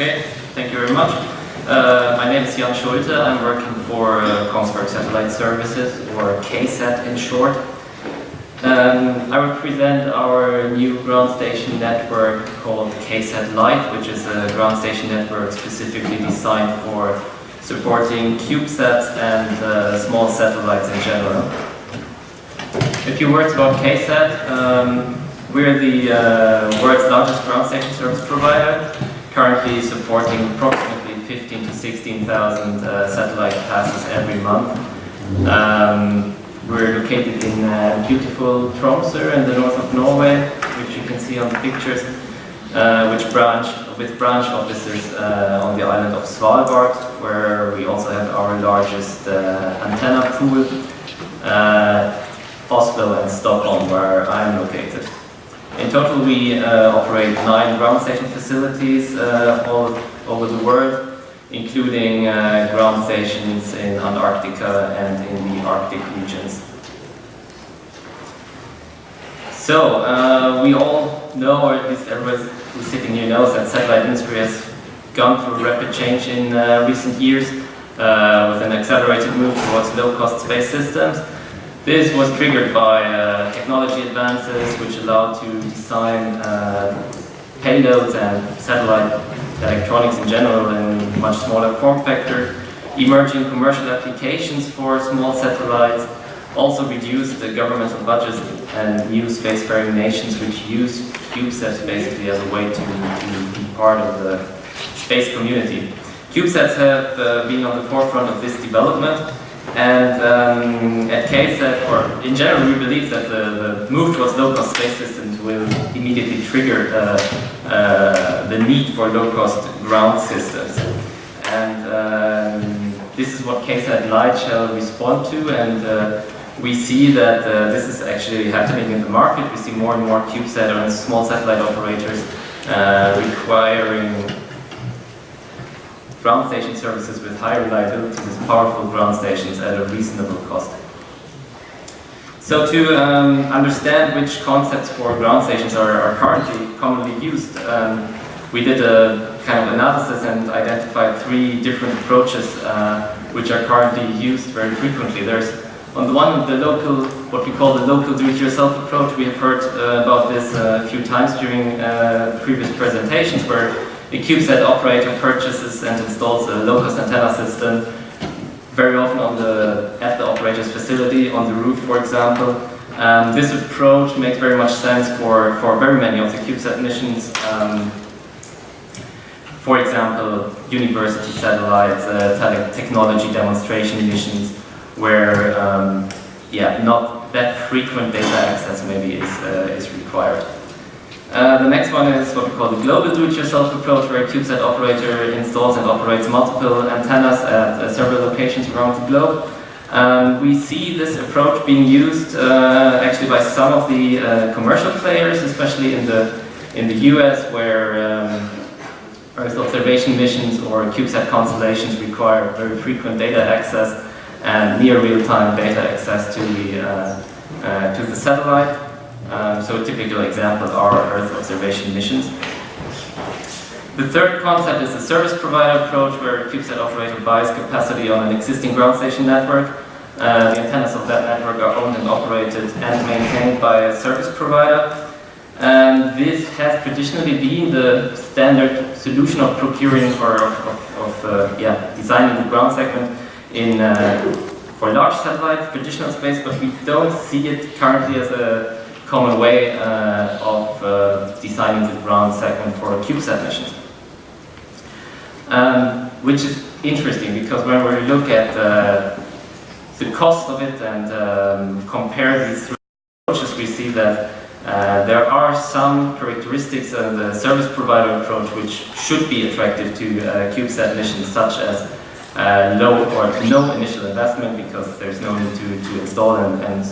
Okay, thank you very much. My name is Jan Schulte. I'm working for Kongsberg Satellite Services, or KSAT in short. I will present our new ground station network called KSAT Lite, which is a ground station network specifically designed for supporting CubeSats and small satellites in general. A few words about KSAT. We're the world's largest ground station service provider, currently supporting approximately 15,000 to 16,000 satellite passes every month. We're located in beautiful Tromsø in the north of Norway, which you can see on the pictures, with branch offices on the island of Svalbard, where we also have our largest antenna pool, Oslo and Stockholm, where I am located. In total, we operate 9 ground station facilities all over the world, including ground stations in Antarctica and in the Arctic regions. So, we all know, or at least everybody who's sitting here knows, that satellite industry has gone through a rapid change in recent years with an accelerated move towards low-cost space systems. This was triggered by technology advances which allowed to design payloads and satellite electronics in general in much smaller form factor. Emerging commercial applications for small satellites also reduced the governmental budgets, and new spacefaring nations which use CubeSats basically as a way to be part of the space community. CubeSats have been on the forefront of this development. And at KSAT, or in general, we believe that the move towards low-cost space systems will immediately trigger the need for low-cost ground systems. And this is what KSAT Lite shall respond to, and we see that this is actually happening in the market. We see more and more CubeSat and small satellite operators requiring ground station services with high reliability, with powerful ground stations at a reasonable cost. So to understand which concepts for ground stations are currently commonly used, we did a kind of analysis and identified 3 different approaches which are currently used very frequently. There's on the one, what we call the local do-it-yourself approach. We have heard about this a few times during previous presentations, where a CubeSat operator purchases and installs a low-cost antenna system, very often at the operator's facility, on the roof, for example. This approach makes very much sense for very many of the CubeSat missions. For example, university satellites, technology demonstration missions, where not that frequent data access maybe is required. The next one is what we call the global do-it-yourself approach, where a CubeSat operator installs and operates multiple antennas at several locations around the globe. We see this approach being used actually by some of the commercial players, especially in the US, where Earth observation missions or CubeSat constellations require very frequent data access and near real-time data access to the satellite. So a typical example are Earth observation missions. The third concept is the service provider approach, where a CubeSat operator buys capacity on an existing ground station network. The antennas of that network are owned and operated and maintained by a service provider. And this has traditionally been the standard solution of procuring or designing the ground segment for large satellites, traditional space, but we don't see it currently as a common way of designing the ground segment for CubeSat missions. Which is interesting, because when we look at the cost of it and compare these 3 approaches, we see that there are some characteristics of the service provider approach which should be attractive to CubeSat missions, such as low or no initial investment, because there's no need to install and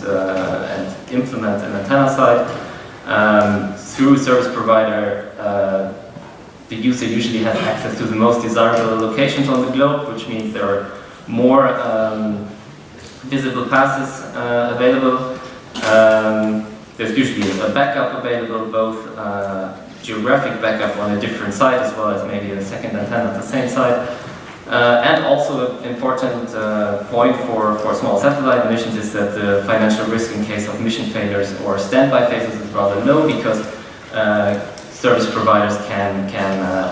implement an antenna site. Through service provider, the user usually has access to the most desirable locations on the globe, which means there are more visible passes available. There's usually a backup available, both geographic backup on a different site, as well as maybe a second antenna at the same site. And also an important point for small satellite missions is that the financial risk in case of mission failures or standby phases is rather low, because service providers can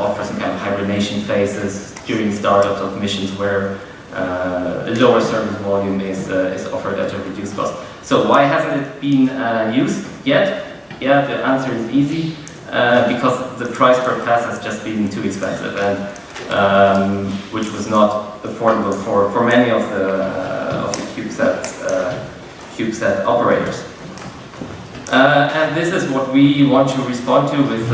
offer some kind of hibernation phases during startup of missions where a lower service volume is offered at a reduced cost. So why hasn't it been used yet? Yeah, the answer is easy, because the price per pass has just been too expensive, and which was not affordable for many of the CubeSat operators. And this is what we want to respond to with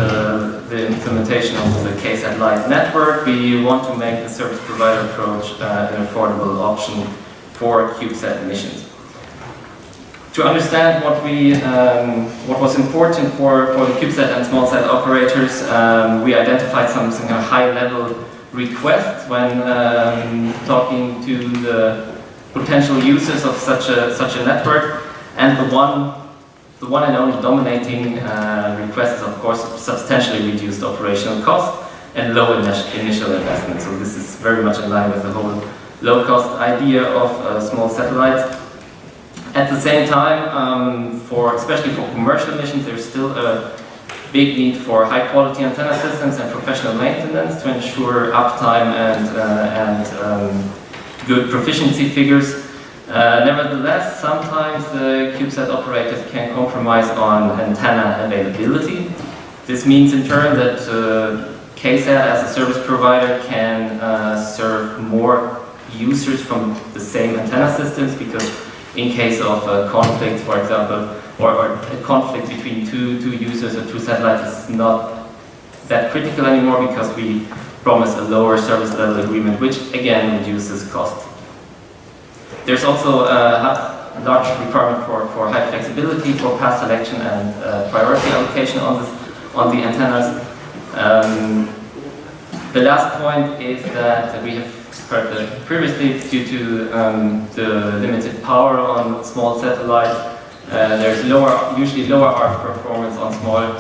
the implementation of the KSAT Lite network. We want to make the service provider approach an affordable option for CubeSat missions. To understand what was important for the CubeSat and small sat operators, we identified some kind of high-level requests when talking to the potential users of such a network, and the one and only dominating request is, of course, substantially reduced operational cost and low initial investment. So this is very much in line with the whole low-cost idea of small satellites. At the same time, especially for commercial missions, there's still a big need for high-quality antenna systems and professional maintenance to ensure uptime and good proficiency figures. Nevertheless, sometimes the CubeSat operators can compromise on antenna availability. This means in turn that KSAT as a service provider can serve more users from the same antenna systems, because in case of conflict, for example, or a conflict between two users or two satellites is not that critical anymore, because we promise a lower service level agreement, which again reduces cost. There's also a large requirement for high flexibility for path selection and priority allocation on the antennas. The last point is that we have heard that previously, due to the limited power on small satellites, there's usually lower RF performance on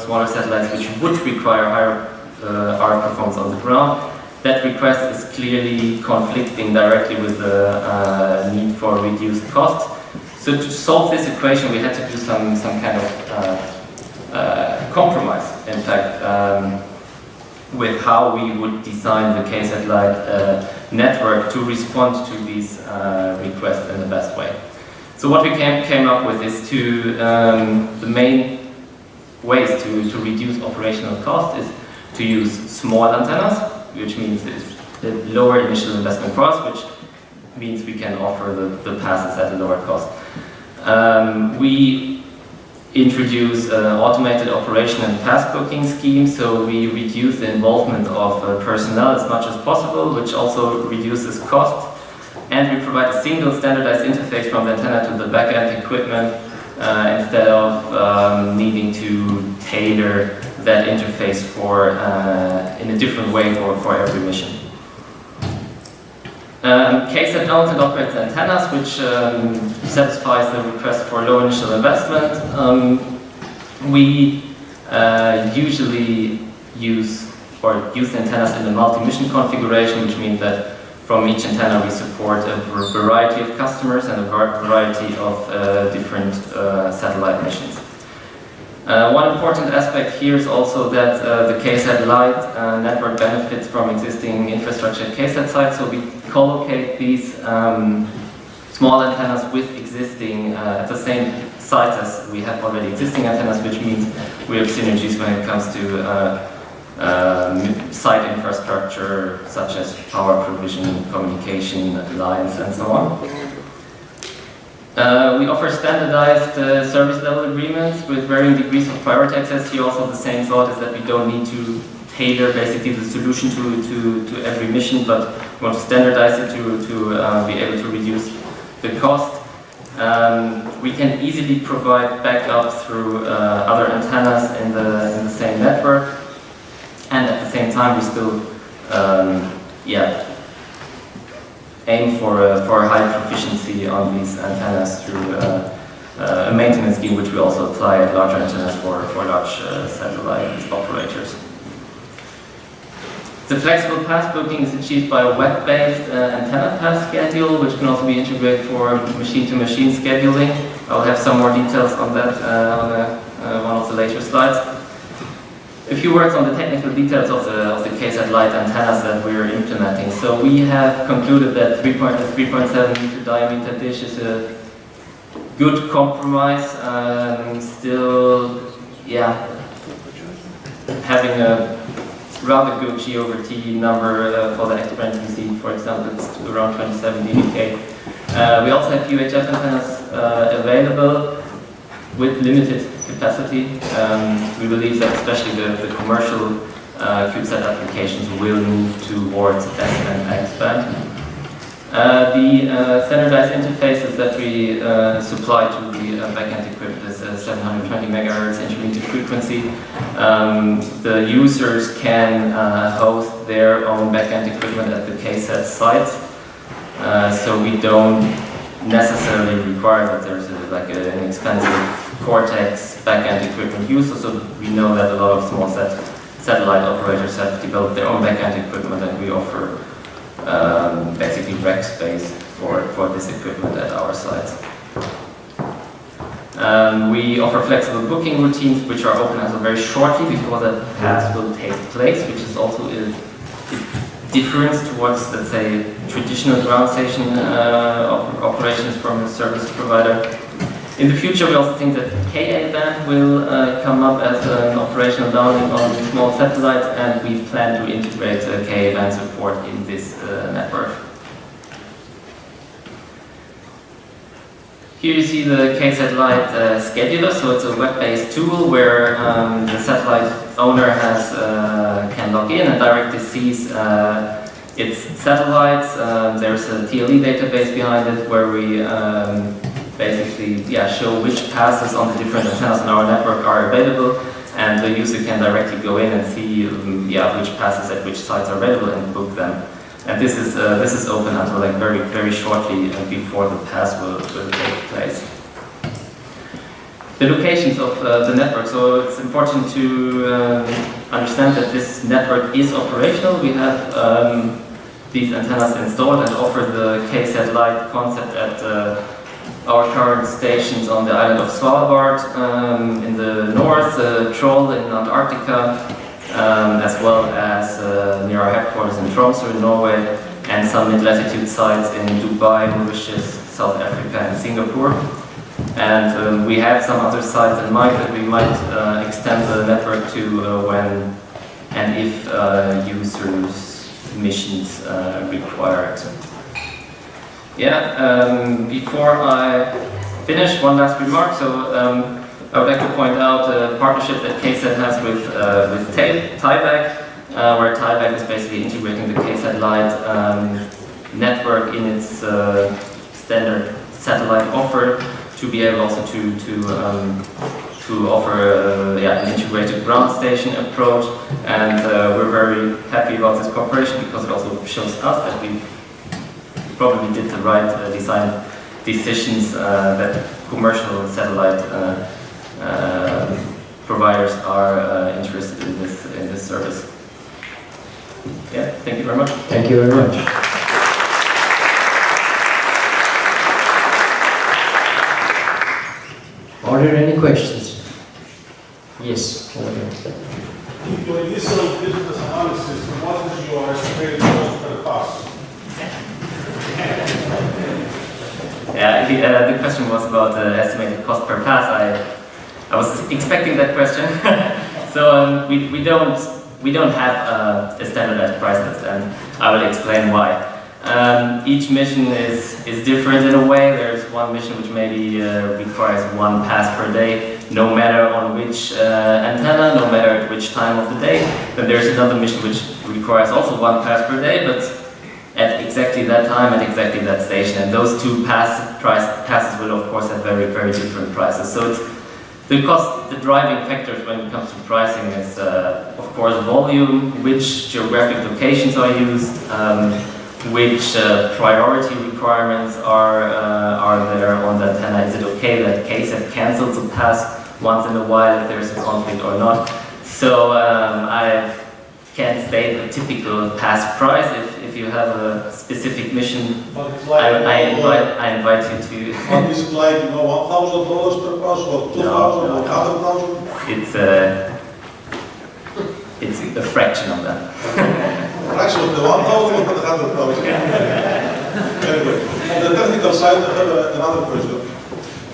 smaller satellites, which would require higher RF performance on the ground. That request is clearly conflicting directly with the need for reduced costs. So to solve this equation, we had to do some kind of compromise, in fact, with how we would design the KSAT Lite network to respond to these requests in the best way. So what we came up with is the main ways to reduce operational cost is to use small antennas, which means it's a lower initial investment for us, which means we can offer the passes at a lower cost. We introduce automated operation and pass booking schemes, so we reduce the involvement of personnel as much as possible, which also reduces cost. And we provide a single standardized interface from the antenna to the back-end equipment instead of needing to tailor that interface in a different way for every mission. KSAT owns and operates antennas, which satisfies the request for low initial investment. We usually use the antennas in a multi-mission configuration, which means that from each antenna we support a variety of customers and a variety of different satellite missions. One important aspect here is also that the KSAT Lite network benefits from existing infrastructure at KSAT sites, so we collocate these small antennas with existing, at the same sites as we have already existing antennas, which means we have synergies when it comes to site infrastructure, such as power provision, communication lines, and so on. We offer standardized service level agreements with varying degrees of priority access. Here also the same thought is that we don't need to tailor basically the solution to every mission, but we want to standardize it to be able to reduce the cost. We can easily provide backup through other antennas in the same network, and at the same time we still aim for high proficiency on these antennas through a maintenance scheme which we also apply at large antennas for large satellite operators. The flexible pass booking is achieved by a web-based antenna pass schedule, which can also be integrated for machine-to-machine scheduling. I'll have some more details on that on one of the later slides. A few words on the technical details of the KSAT light antennas that we're implementing. So we have concluded that 3.7 meter diameter dish is a good compromise. Still, yeah, having a rather good G over T number for the exponent you see, for example, it's around 27 dBk. We also have UHF antennas available with limited capacity. We believe that especially the commercial CubeSat applications will move towards S and X band. The standardized interfaces that we supply to the backend equipped is 720 MHz intermediate frequency. The users can host their own backend equipment at the KSAT sites, so we don't necessarily require that there's an expensive Cortex backend equipment used. So we know that a lot of small satellite operators have developed their own backend equipment, and we offer basically rack space for this equipment at our sites. We offer flexible booking routines which are open until very shortly before the pass will take place, which is also a difference towards, let's say, traditional ground station operations from a service provider. In the future, we also think that Ka band will come up as an operational downlink on small satellites, and we plan to integrate Ka band support in this network. Here you see the KSAT Lite scheduler. So it's a web-based tool where the satellite owner can log in and directly sees its satellites. There's a TLE database behind it where we basically show which passes on the different antennas in our network are available, and the user can directly go in and see which passes at which sites are available and book them. And this is open until very shortly before the pass will take place. The locations of the network. So it's important to understand that this network is operational. We have these antennas installed and offer the KSAT Lite concept at our current stations on the island of Svalbard in the north, Troll in Antarctica, as well as near our headquarters in Tromsø in Norway, and some mid-latitude sites in Dubai, Mauritius, South Africa, and Singapore. And we have some other sites in mind that we might extend the network to when and if users' missions require it. Before I finish, one last remark. So I would like to point out a partnership that KSAT has with Tyvek, where Tyvek is basically integrating the KSAT Lite network in its standard satellite offer to be able also to offer an integrated ground station approach. And we're very happy about this cooperation because it also shows us that we probably did the right design decisions, that commercial satellite providers are interested in this service. Yeah, thank you very much. Thank you very much. Are there any questions? Yes. Your initial business analysis, what is your estimated cost per pass? The question was about the estimated cost per pass. I was expecting that question. So we don't have a standardized price list, and I will explain why. Each mission is different in a way. There's one mission which maybe requires one pass per day, no matter on which antenna, no matter at which time of the day. Then there's another mission which requires also one pass per day, but at exactly that time, at exactly that station. And those two passes will of course have very different prices. So it's the cost, the driving factors when it comes to pricing is of course volume, which geographic locations are used, which priority requirements are there on the antenna? Is it okay that KSAT cancels a pass once in a while if there's a conflict or not? So I can't state a typical pass price. If you have a specific mission, But it's like, I invite you to. But is it like, $1,000 per pass, or 2,000, No. or 100,000? It's a fraction of that. Fraction of the 1,000 or the 100,000? Anyway, on the technical side, I have another question.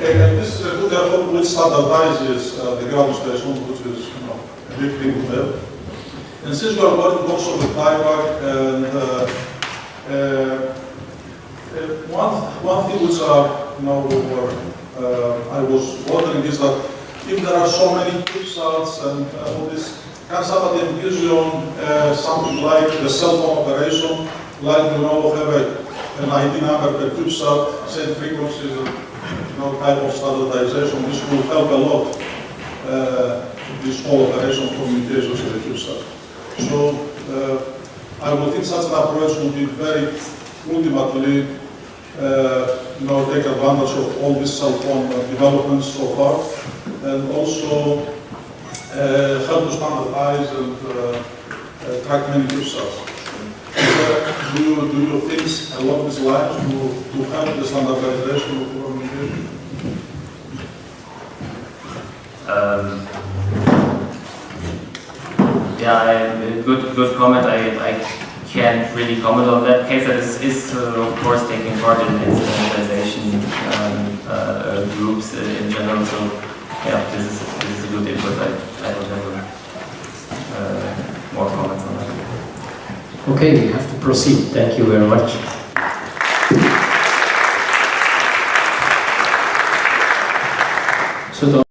And this is a good effort which standardizes the ground station, which is a big thing to have. And since we are working also with tieback, and one thing which I was wondering is that if there are so many CubeSats and all this, can somebody envision something like the cell phone operation, like have an ID number per CubeSat, same frequencies, type of standardization? This will help a lot. This whole operation communications with the CubeSat. So I would think such an approach would be very ultimately take advantage of all these cell phone developments so far, and also help to standardize and track many CubeSats. Do you think along these lines to help the standardization of communication? Yeah, good comment. I can't really comment on that. KSAT is of course taking part in standardization groups in general. So yeah, this is a good input. I don't have more comments on that. Okay, we have to proceed. Thank you very much. So